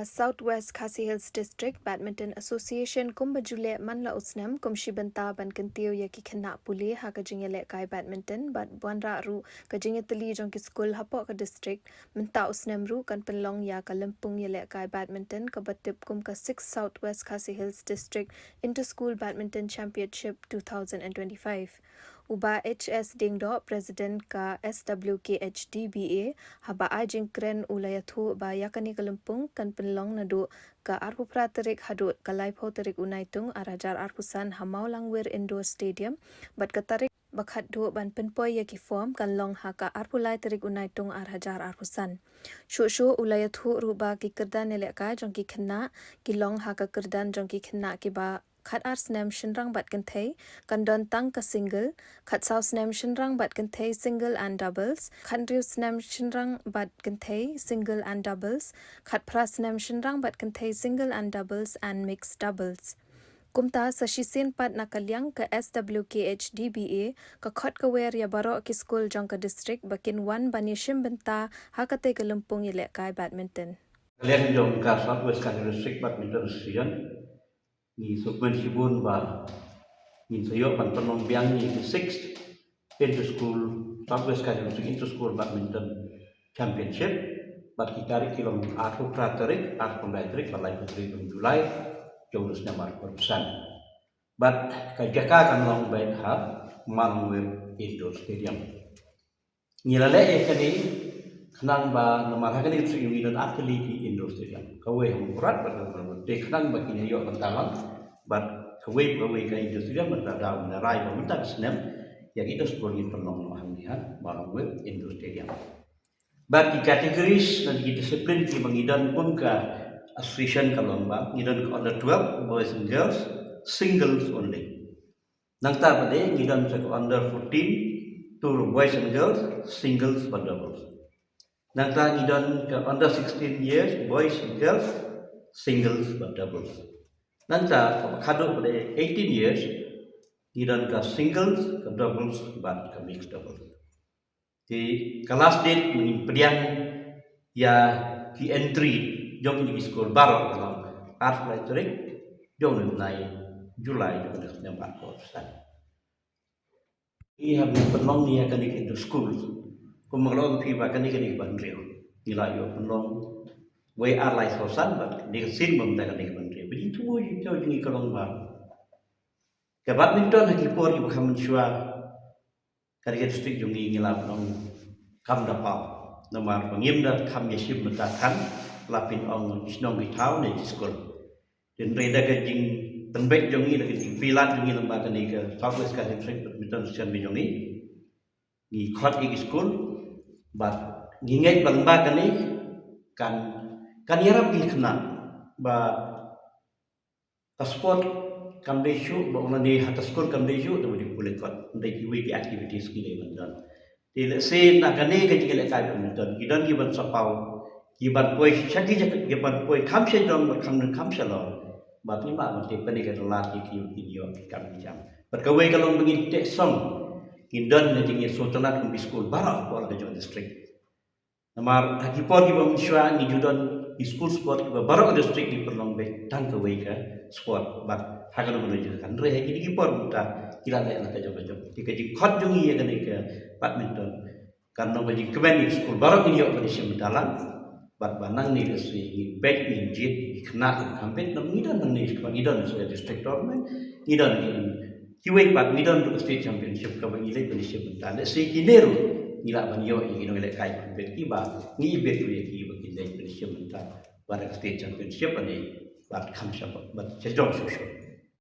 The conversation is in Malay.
Southwest Khasi Hills District Badminton Association kumbajule manla usnam kumshibanta ban kentio yaki khana puli ha kajingele kai badminton but buanra ru kajingetali jongki school hapo ka district menta usnam ru kan penlong ya kalampung yele kai badminton kabatip kum ka 6 Southwest Khasi Hills District Inter-School Badminton Championship 2025 Uba HS Dingdo President ka SWKHDBA haba ajing kren ulayathu ba yakani kalampung kan penlong nadu ka arpu praterik hadut kalai photerik unaitung arajar arpusan hamau langwir indoor stadium bat katarik bakhat do ban penpoy yaki form kan long haka arpulai terik unaitung arajar arpusan shu ulayathu ruba ki kerdan neleka jongki khna ki long haka kerdan jongki khna ki ba khat ar snam shinrang bat kan thei kan don tang ka single khat sau snam shinrang bat kan thei single and doubles khat riu snam shinrang bat kan thei single and doubles khat phra snam shinrang bat kan thei single and doubles and mixed doubles kumta sashisin pat nakalyang ka SWKHDBA ka khot ka wer ya baro ki school jong ka district bakin 1 banishim benta hakate ka lumpung ile kai badminton kalian jong ka Southwest Khasi District Badminton Association ni sukmen sibun ba ni sayo pan penong biang ni 6th Inter-School Southwest Khasi District Inter-School Badminton Championship bat kita kilom arpu praterik arpu laitrik balai putri Julai jurus namar perusahaan bat kajaka kan long baik ha Manwil Indoor Stadium ngilale kani kenang ba nomor hakani su union atli di Indoor Stadium kawe murat ber de kenang ba kini yo tantalang bat kawe ka Indoor Stadium berada na rai ba minta senam yang itu sekolah ni penong mahamihan Manwil Indoor Stadium bat di kategoris dan di disiplin ki mengidan pun ka association kalomba ngidan ke under 12 boys and girls singles only nangta pade ngidan ke under 14 to boys and girls singles but doubles nangta ngidan ke under 16 years boys and girls singles but doubles nangta khado pade 18 years ngidan ke singles ke doubles but ke mixed doubles di kelas date pediang ya ki entry jom di school baru kalau art laitrik jom nai Julai jom di tempat kosan. Ia habis penong ni akan di school. Kemudian piba akan di bandrio. Nilai yo penong way art lai kosan bat di sin bom dah di bandrio. Begitu je jauh ni kalau baru. Ke badminton haki por ibu kami cua kali district jom ni ngilap penong kam dapat nomor pengimda kam yesib mentakan lapin ong isnong di tau di sekolah dan reda kajing tembek jongi lagi di pilat jongi lembaga ni ke Southwest Khasi District Badminton Association jongi di khot di sekolah bat nginget lembaga ni kan yarap di kena ba sport kam desu ba ona di atas sekolah kam desu tu di boleh khot di wiki activities ni bandan di se nak kane kajing le kai badminton gidan giban sapau giban poi chaki giban poi kamse dong kamse lo bat ni ma mati pani ka lat ki video kam jam bat ka we kalong begin tek song gidan ne jingi sotanat kum school bara pol ka district namar haki por gibam shwa ni judan school sport ki bara district di perlong be tan ka we ka sport bat hagal mo je kan re haki ki por muta kila le na ka job ki ka ji khot jungi ye ka badminton kan no be kemen school bara ni yo ni sim dalan bat banang ni resi back ni jit kena kampet nam ngidan ni ngidan sebagai district tournament ngidan kiwe bat ngidan untuk state championship ka bagi le beniship bentan se kinero ngila banyo ingino le kai kampet kiba ngi bet tu ki bagi le beniship bentan pada state championship ani bat khamsha bat sejong shosho